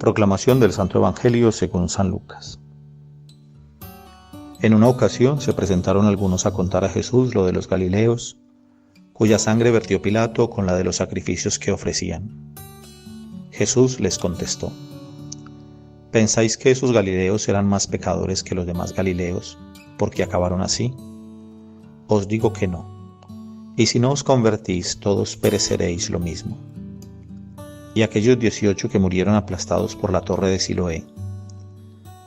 Proclamación del Santo Evangelio según San Lucas. En una ocasión se presentaron algunos a contar a Jesús lo de los Galileos, cuya sangre vertió Pilato con la de los sacrificios que ofrecían. Jesús les contestó: ¿Pensáis que esos Galileos eran más pecadores que los demás Galileos, porque acabaron así? Os digo que no. Y si no os convertís, todos pereceréis lo mismo. Y aquellos 18 que murieron aplastados por la torre de Siloé,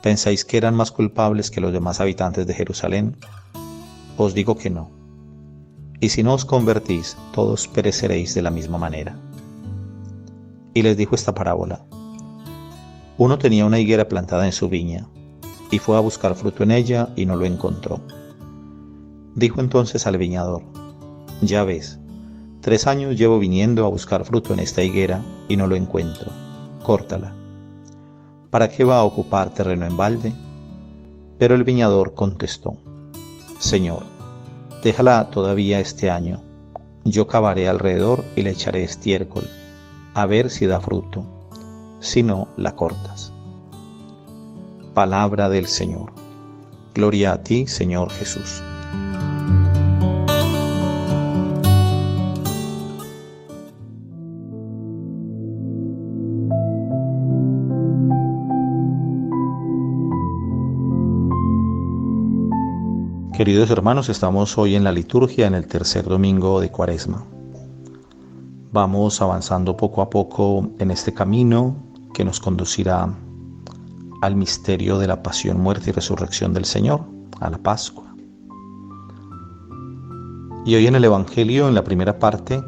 ¿pensáis que eran más culpables que los demás habitantes de Jerusalén? Os digo que no. Y si no os convertís, todos pereceréis de la misma manera. Y les dijo esta parábola: Uno tenía una higuera plantada en su viña, y fue a buscar fruto en ella y no lo encontró. Dijo entonces al viñador: Ya ves, 3 años llevo viniendo a buscar fruto en esta higuera y no lo encuentro. Córtala. ¿Para qué va a ocupar terreno en balde? Pero el viñador contestó: Señor, déjala todavía este año. Yo cavaré alrededor y le echaré estiércol, a ver si da fruto. Si no, la cortas. Palabra del Señor. Gloria a ti, Señor Jesús. Queridos hermanos, estamos hoy en la liturgia, en el tercer domingo de Cuaresma. Vamos avanzando poco a poco en este camino que nos conducirá al misterio de la pasión, muerte y resurrección del Señor, a la Pascua. Y hoy en el Evangelio, en la primera parte,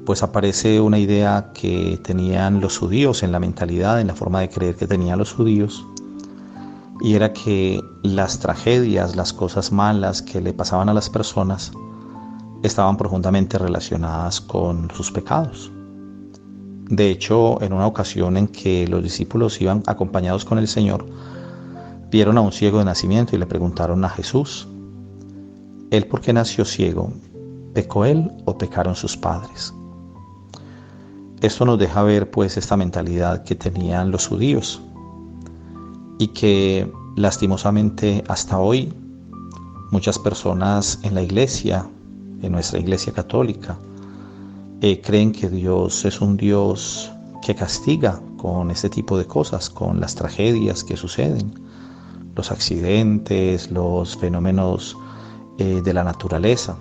pues aparece una idea que tenían los judíos en la mentalidad, en la forma de creer que tenían los judíos, y era que las tragedias, las cosas malas que le pasaban a las personas estaban profundamente relacionadas con sus pecados. De hecho, en una ocasión en que los discípulos iban acompañados con el Señor, vieron a un ciego de nacimiento y le preguntaron a Jesús: ¿Él por qué nació ciego? ¿Pecó él o pecaron sus padres? Esto nos deja ver pues esta mentalidad que tenían los judíos, y que lastimosamente hasta hoy muchas personas en la iglesia, en nuestra iglesia católica, creen que Dios es un Dios que castiga con este tipo de cosas, con las tragedias que suceden, los accidentes, los fenómenos de la naturaleza.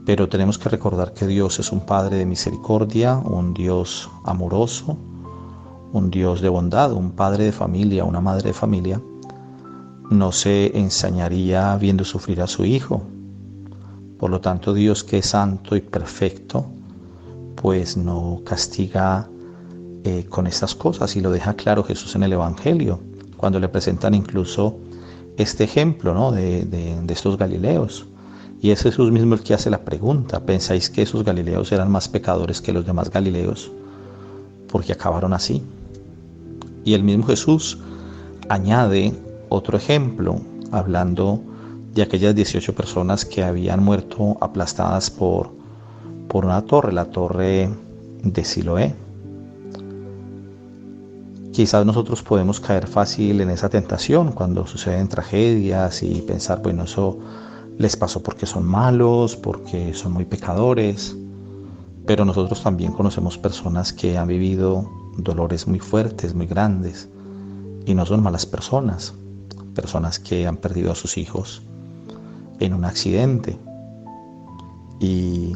Pero tenemos que recordar que Dios es un Padre de misericordia, un Dios amoroso, un Dios de bondad, un padre de familia, una madre de familia. No se ensañaría viendo sufrir a su hijo. Por lo tanto, Dios, que es santo y perfecto, pues no castiga con estas cosas, y lo deja claro Jesús en el Evangelio, cuando le presentan incluso este ejemplo, ¿no? de estos Galileos. Y es Jesús mismo el que hace la pregunta: ¿pensáis que esos Galileos eran más pecadores que los demás Galileos, porque acabaron así? Y el mismo Jesús añade otro ejemplo, hablando de aquellas 18 personas que habían muerto aplastadas por una torre, la torre de Siloé. Quizás nosotros podemos caer fácil en esa tentación cuando suceden tragedias y pensar, bueno, eso les pasó porque son malos, porque son muy pecadores. Pero nosotros también conocemos personas que han vivido dolores muy fuertes, muy grandes, y no son malas personas. Personas que han perdido a sus hijos en un accidente, y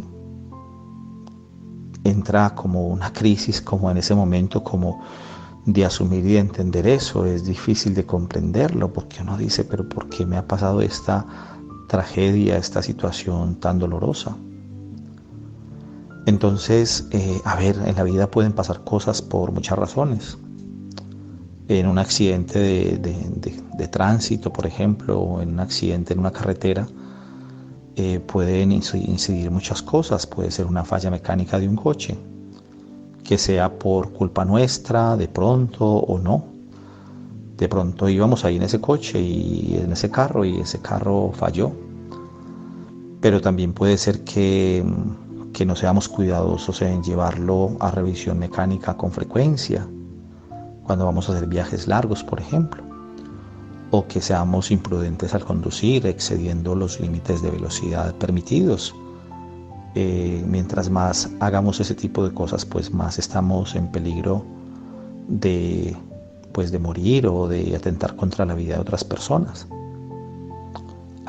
entra como una crisis, como en ese momento, como de asumir y entender eso. Es difícil de comprenderlo, porque uno dice: pero ¿por qué me ha pasado esta tragedia, esta situación tan dolorosa? Entonces, en la vida pueden pasar cosas por muchas razones. En un accidente de tránsito, por ejemplo, o en un accidente en una carretera, pueden incidir muchas cosas. Puede ser una falla mecánica de un coche, que sea por culpa nuestra, de pronto, o no. De pronto íbamos ahí en ese coche y en ese carro, y ese carro falló. Pero también puede ser que que no seamos cuidadosos en llevarlo a revisión mecánica con frecuencia, cuando vamos a hacer viajes largos, por ejemplo, o que seamos imprudentes al conducir, excediendo los límites de velocidad permitidos. Mientras más hagamos ese tipo de cosas, pues más estamos en peligro de morir o de atentar contra la vida de otras personas.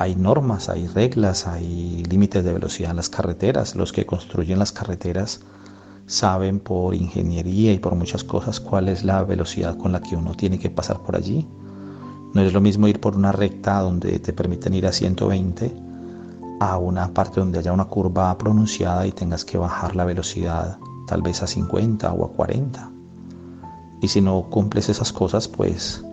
Hay normas, hay reglas, hay límites de velocidad en las carreteras. Los que construyen las carreteras saben por ingeniería y por muchas cosas cuál es la velocidad con la que uno tiene que pasar por allí. No es lo mismo ir por una recta donde te permiten ir a 120 a una parte donde haya una curva pronunciada y tengas que bajar la velocidad tal vez a 50 o a 40. Y si no cumples esas cosas, pues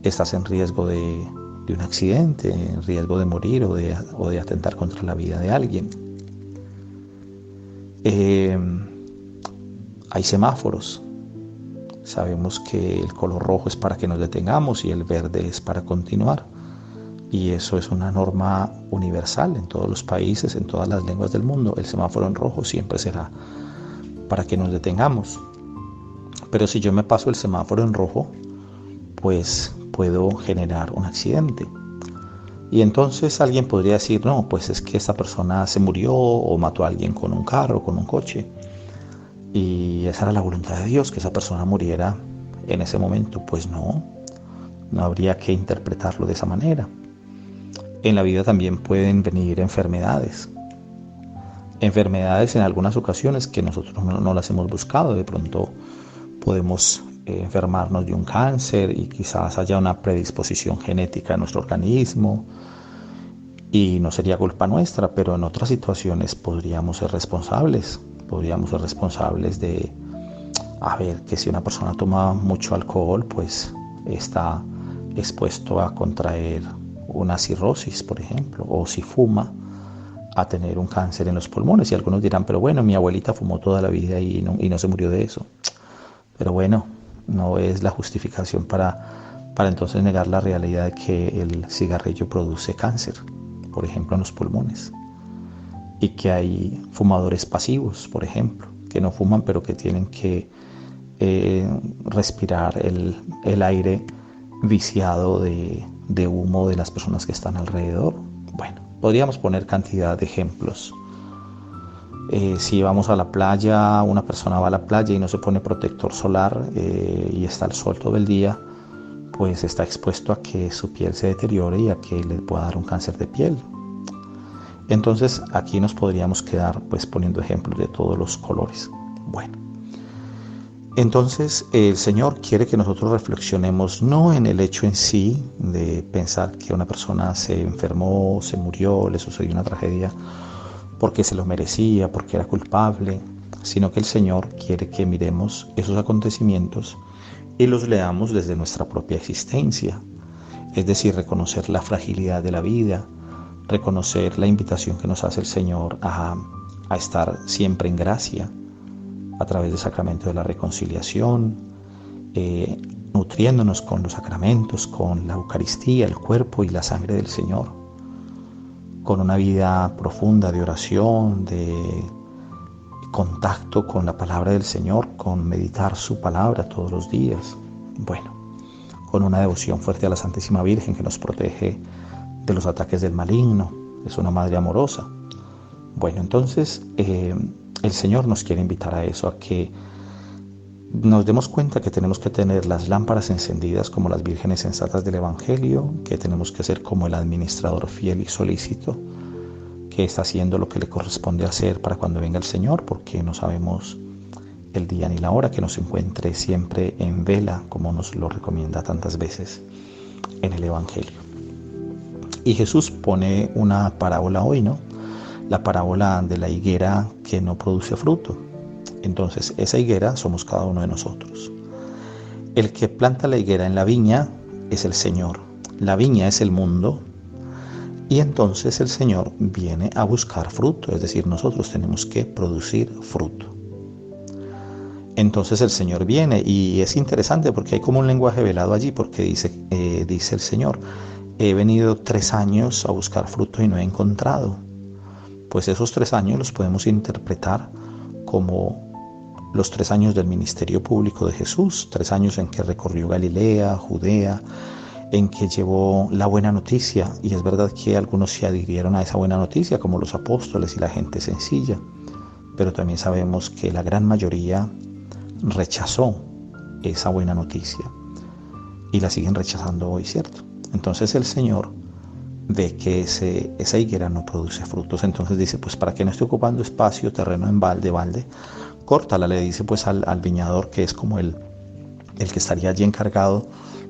estás en riesgo de un accidente, en riesgo de morir o de atentar contra la vida de alguien. Hay semáforos. Sabemos que el color rojo es para que nos detengamos y el verde es para continuar. Y eso es una norma universal en todos los países, en todas las lenguas del mundo. El semáforo en rojo siempre será para que nos detengamos. Pero si yo me paso el semáforo en rojo, pues puedo generar un accidente. Y entonces alguien podría decir, no, pues es que esta persona se murió o mató a alguien con un carro, con un coche. Y esa era la voluntad de Dios, que esa persona muriera en ese momento. Pues no habría que interpretarlo de esa manera. En la vida también pueden venir enfermedades en algunas ocasiones que nosotros no las hemos buscado. De pronto podemos enfermarnos de un cáncer y quizás haya una predisposición genética en nuestro organismo y no sería culpa nuestra, pero en otras situaciones podríamos ser responsables de, que si una persona toma mucho alcohol, pues está expuesto a contraer una cirrosis, por ejemplo, o si fuma, a tener un cáncer en los pulmones. Y algunos dirán, pero bueno, mi abuelita fumó toda la vida y no se murió de eso. Pero bueno, no es la justificación para entonces negar la realidad de que el cigarrillo produce cáncer, por ejemplo, en los pulmones. Y que hay fumadores pasivos, por ejemplo, que no fuman, pero que tienen que respirar el aire viciado de humo de las personas que están alrededor. Bueno, podríamos poner cantidad de ejemplos. Si vamos a la playa, una persona va a la playa y no se pone protector solar y está al sol todo el día, pues está expuesto a que su piel se deteriore y a que le pueda dar un cáncer de piel. Entonces aquí nos podríamos quedar pues poniendo ejemplos de todos los colores. Bueno, entonces el Señor quiere que nosotros reflexionemos no en el hecho en sí de pensar que una persona se enfermó, se murió, le sucedió una tragedia porque se lo merecía, porque era culpable, sino que el Señor quiere que miremos esos acontecimientos y los leamos desde nuestra propia existencia, es decir, reconocer la fragilidad de la vida, reconocer la invitación que nos hace el Señor a estar siempre en gracia a través del sacramento de la reconciliación, nutriéndonos con los sacramentos, con la Eucaristía, el cuerpo y la sangre del Señor, con una vida profunda de oración, de contacto con la palabra del Señor, con meditar su palabra todos los días. Bueno, con una devoción fuerte a la Santísima Virgen que nos protege de los ataques del maligno, es una madre amorosa. Bueno, entonces el Señor nos quiere invitar a eso, a que nos demos cuenta que tenemos que tener las lámparas encendidas como las vírgenes sensatas del Evangelio, que tenemos que ser como el administrador fiel y solícito, que está haciendo lo que le corresponde hacer para cuando venga el Señor, porque no sabemos el día ni la hora, que nos encuentre siempre en vela, como nos lo recomienda tantas veces en el Evangelio. Y Jesús pone una parábola hoy, ¿no? La parábola de la higuera que no produce fruto. Entonces, esa higuera somos cada uno de nosotros. El que planta la higuera en la viña es el Señor. La viña es el mundo. Y entonces el Señor viene a buscar fruto, es decir, nosotros tenemos que producir fruto. Entonces el Señor viene y es interesante porque hay como un lenguaje velado allí, porque dice el Señor, he venido 3 años a buscar fruto y no he encontrado. pues esos 3 años los podemos interpretar como los 3 años del ministerio público de Jesús, 3 años en que recorrió Galilea, Judea, en que llevó la buena noticia, y es verdad que algunos se adhirieron a esa buena noticia, como los apóstoles y la gente sencilla, pero también sabemos que la gran mayoría rechazó esa buena noticia y la siguen rechazando hoy, ¿cierto? Entonces el Señor ve que esa higuera no produce frutos, entonces dice, pues para que no esté ocupando espacio, terreno en balde, córtala, le dice pues al viñador, que es como el que estaría allí encargado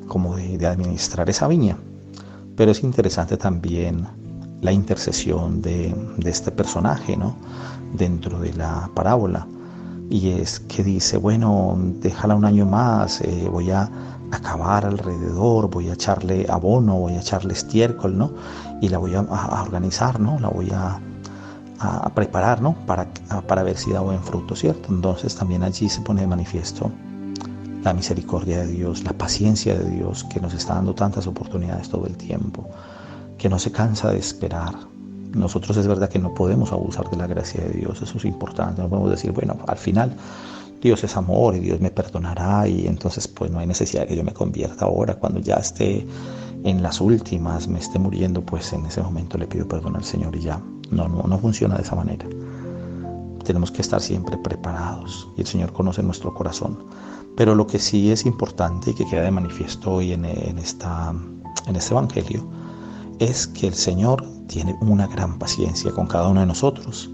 como de administrar esa viña. Pero es interesante también la intercesión de este personaje, ¿no?, dentro de la parábola, y es que dice, bueno, déjala un año más, voy a acabar alrededor, voy a echarle abono, voy a echarle estiércol, ¿no?, y la voy a organizar, ¿no?, la voy a preparar, ¿no?, para ver si da buen fruto, ¿cierto? Entonces también allí se pone de manifiesto la misericordia de Dios, la paciencia de Dios, que nos está dando tantas oportunidades todo el tiempo, que no se cansa de esperar. Nosotros es verdad que no podemos abusar de la gracia de Dios, eso es importante. No podemos decir, bueno, al final Dios es amor y Dios me perdonará, y entonces pues no hay necesidad de que yo me convierta ahora, cuando ya esté en las últimas, me esté muriendo, pues en ese momento le pido perdón al Señor y ya. No funciona de esa manera. Tenemos que estar siempre preparados, y el Señor conoce nuestro corazón. Pero lo que sí es importante y que queda de manifiesto hoy en este evangelio es que el Señor tiene una gran paciencia con cada uno de nosotros,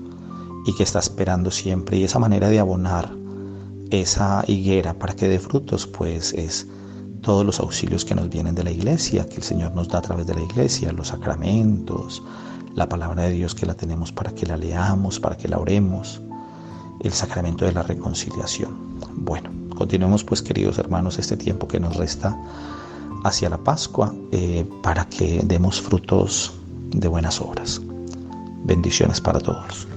y que está esperando siempre, y esa manera de abonar esa higuera para que dé frutos, pues es todos los auxilios que nos vienen de la iglesia, que el Señor nos da a través de la iglesia, los sacramentos, la palabra de Dios, que la tenemos para que la leamos, para que la oremos, el sacramento de la reconciliación. Bueno, continuemos pues, queridos hermanos, este tiempo que nos resta hacia la Pascua, para que demos frutos de buenas obras. Bendiciones para todos.